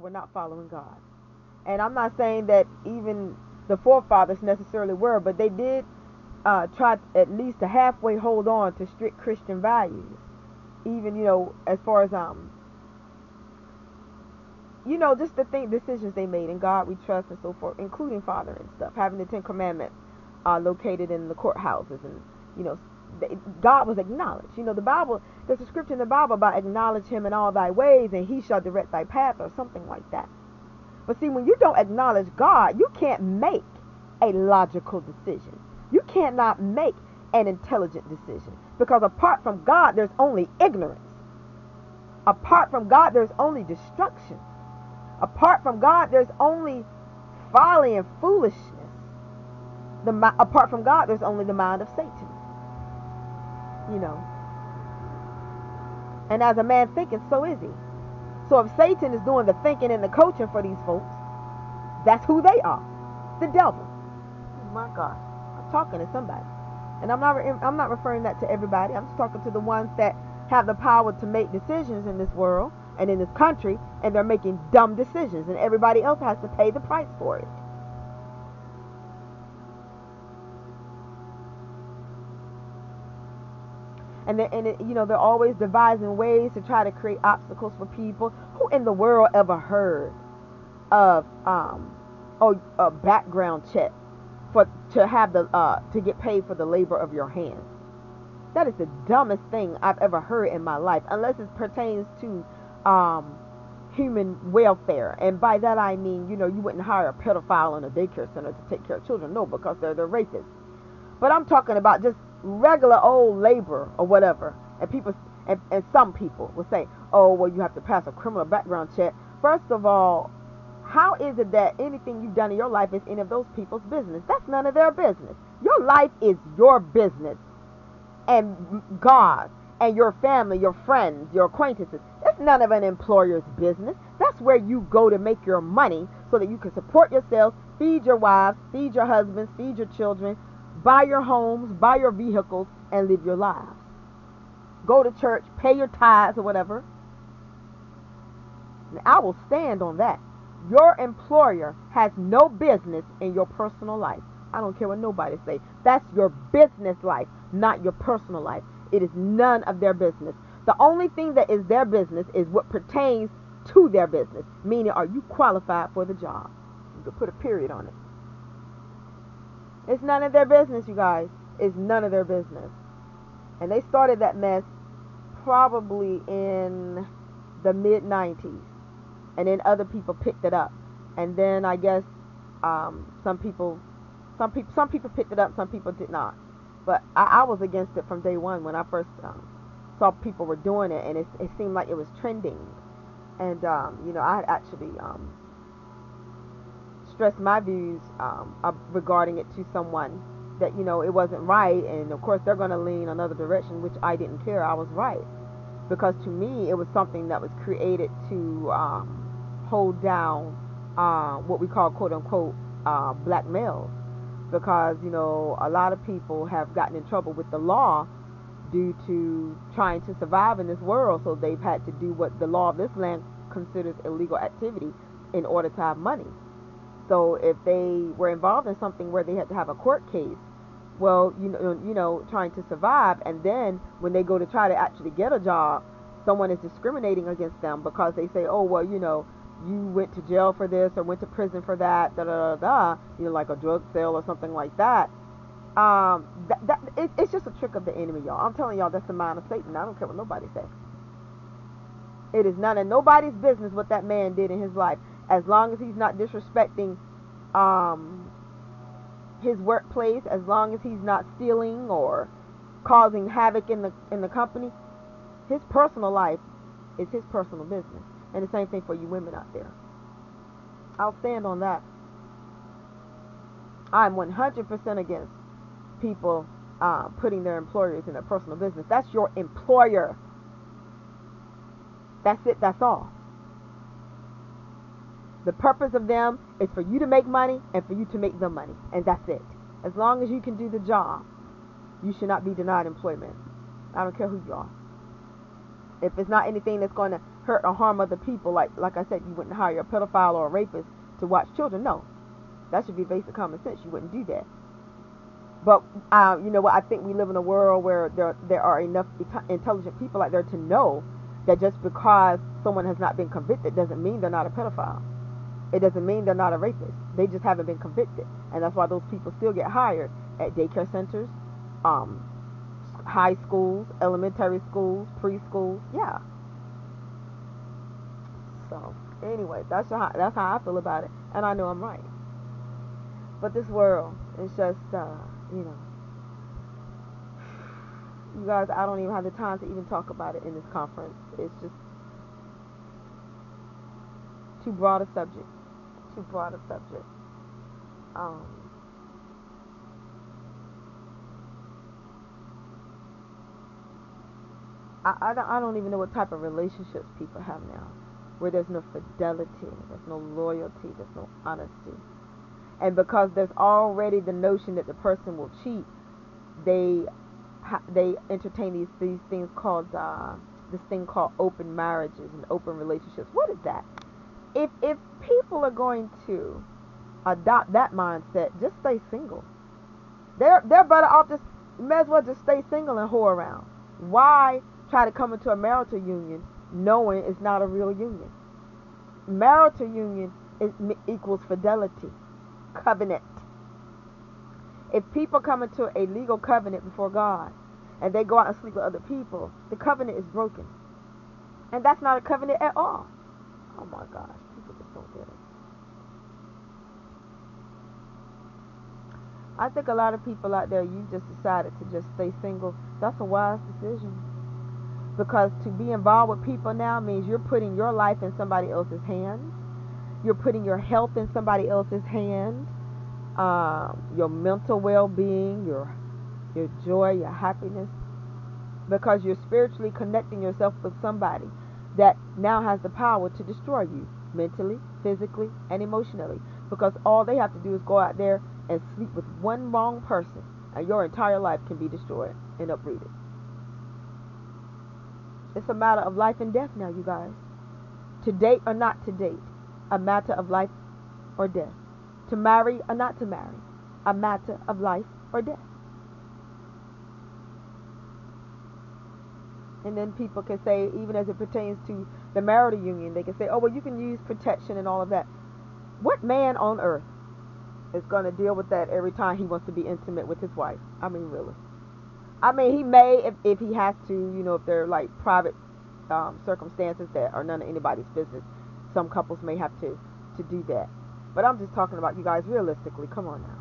were not following God. And I'm not saying that even the forefathers necessarily were, but they did try at least to halfway hold on to strict Christian values. Even, as far as just the decisions they made, in God we trust and so forth, including Father and stuff, having the Ten Commandments located in the courthouses, and you know God was acknowledged. The Bible, there's a scripture in the Bible about acknowledge him in all thy ways and he shall direct thy path, or something like that. But see, when you don't acknowledge God, you can't make a logical decision. You cannot make an intelligent decision, because apart from God there's only ignorance. Apart from God there's only destruction. Apart from God there's only folly and foolishness. Apart from God there's only the mind of Satan. And as a man thinketh, so is he. So if Satan is doing the thinking and the coaching for these folks, that's who they are. The devil. Oh my God, I'm talking to somebody, and I'm not referring that to everybody. I'm just talking to the ones that have the power to make decisions in this world and in this country, and they're making dumb decisions, and everybody else has to pay the price for it. And they're always devising ways to try to create obstacles for people. Who in the world ever heard of a background check to get paid for the labor of your hands? That is the dumbest thing I've ever heard in my life, unless it pertains to human welfare. And by that I mean, you wouldn't hire a pedophile in a daycare center to take care of children. No, because they're rapists. But I'm talking about just regular old labor or whatever. And people, and some people will say, oh, well, you have to pass a criminal background check. First of all, how is it that anything you've done in your life is any of those people's business? That's none of their business. Your life is your business, and God and your family, your friends, your acquaintances. That's none of an employer's business. That's where you go to make your money so that you can support yourself, feed your wives, feed your husbands, feed your children, buy your homes, buy your vehicles, and live your lives. Go to church, pay your tithes or whatever. And I will stand on that. Your employer has no business in your personal life. I don't care what nobody say. That's your business life, not your personal life. It is none of their business. The only thing that is their business is what pertains to their business. Meaning, are you qualified for the job? You could put a period on it. It's none of their business, you guys. It's none of their business. And they started that mess probably in the mid-90s. And then other people picked it up. And then I guess some people picked it up, some people did not. But I was against it from day one when I first saw people were doing it, and it seemed like it was trending. And I had actually stressed my views regarding it to someone, that it wasn't right, and of course they're going to lean another direction, which I didn't care. I was right, because to me it was something that was created to hold down what we call, quote unquote, black males, because a lot of people have gotten in trouble with the law due to trying to survive in this world, so they've had to do what the law of this land considers illegal activity in order to have money. So if they were involved in something where they had to have a court case, well, trying to survive, and then when they go to try to actually get a job, someone is discriminating against them because they say, oh, well, you went to jail for this or went to prison for that, like a drug sale or something like that. It's just a trick of the enemy, y'all. I'm telling y'all, that's the mind of Satan. I don't care what nobody says. It is none of nobody's business what that man did in his life, as long as he's not disrespecting his workplace, as long as he's not stealing or causing havoc in the company. His personal life is his personal business. And the same thing for you women out there. I'll stand on that. I'm 100% against people putting their employers in their personal business. That's your employer. That's it. That's all. The purpose of them is for you to make money and for you to make them money. And that's it. As long as you can do the job, you should not be denied employment. I don't care who you are. If it's not anything that's going to hurt or harm other people. Like I said, you wouldn't hire a pedophile or a rapist to watch children. No, that should be basic common sense. You wouldn't do that. But you know what? I think we live in a world where there are enough intelligent people out there to know that just because someone has not been convicted doesn't mean they're not a pedophile. It doesn't mean they're not a rapist. They just haven't been convicted, and that's why those people still get hired at daycare centers, high schools, elementary schools, preschools. Yeah. So anyway, that's how I feel about it, and I know I'm right. But this world is just, you know, you guys, I don't even have the time to even talk about it in this conference. It's just too broad a subject. Too broad a subject. I don't even know what type of relationships people have now, where there's no fidelity, there's no loyalty, there's no honesty. And because there's already the notion that the person will cheat, they entertain these things called this thing called open marriages and open relationships. What is that? If people are going to adopt that mindset, just stay single. They're better off just, may as well just stay single and whore around. Why try to come into a marital union knowing it's not a real union? Marital union equals fidelity, covenant. If people come into a legal covenant before God and they go out and sleep with other people, the covenant is broken. And that's not a covenant at all. Oh my gosh, people just don't get it. I think a lot of people out there, you just decided to just stay single. That's a wise decision. Because to be involved with people now means you're putting your life in somebody else's hands. You're putting your health in somebody else's hands. Your mental well-being, your joy, your happiness. Because you're spiritually connecting yourself with somebody that now has the power to destroy you mentally, physically, and emotionally. Because all they have to do is go out there and sleep with one wrong person, and your entire life can be destroyed and uprooted. It's a matter of life and death now, you guys. To date or not to date, a matter of life or death. To marry or not to marry, a matter of life or death. And then people can say, even as it pertains to the marital union, they can say, oh, well, you can use protection and all of that. What man on earth is going to deal with that every time he wants to be intimate with his wife? I mean, really. I mean, he may if he has to, you know, if they're like private circumstances that are none of anybody's business. Some couples may have to do that. But I'm just talking about, you guys, realistically. Come on now.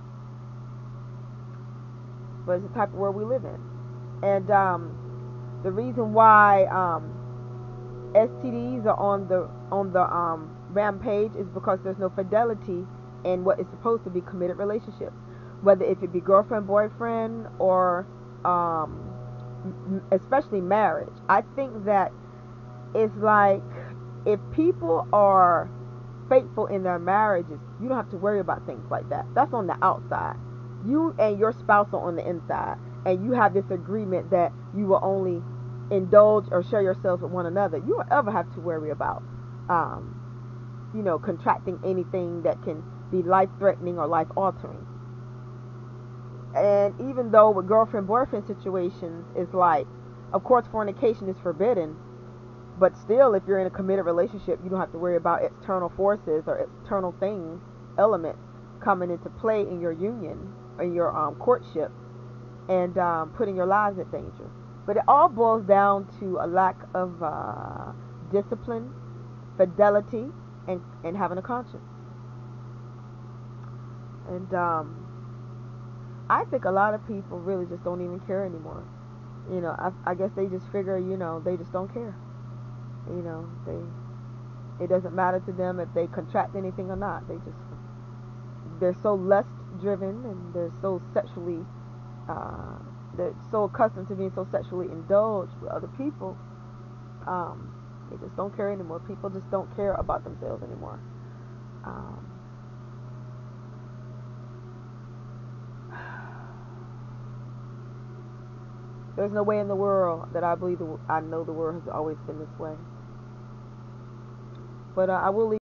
But it's the type of world we live in. And the reason why STDs are on the rampage is because there's no fidelity in what is supposed to be committed relationships, whether if it be girlfriend, boyfriend, or especially marriage. I think that it's like, if people are faithful in their marriages, you don't have to worry about things like that. That's on the outside. You and your spouse are on the inside, and you have this agreement that you will only indulge or share yourselves with one another. You don't ever have to worry about contracting anything that can be life-threatening or life-altering. And even though with girlfriend-boyfriend situations, it's like, of course fornication is forbidden, but still, if you're in a committed relationship, you don't have to worry about external forces or external things, elements coming into play in your union, in your courtship, and putting your lives in danger. But it all boils down to a lack of discipline, fidelity, and having a conscience. And I think a lot of people really just don't even care anymore. I guess they just figure, they just don't care. It doesn't matter to them if they contract anything or not. They're so lust driven, and they're so sexually they're so accustomed to being so sexually indulged with other people. They just don't care anymore. People just don't care about themselves anymore. There's no way in the world that I know the world has always been this way. But I will leave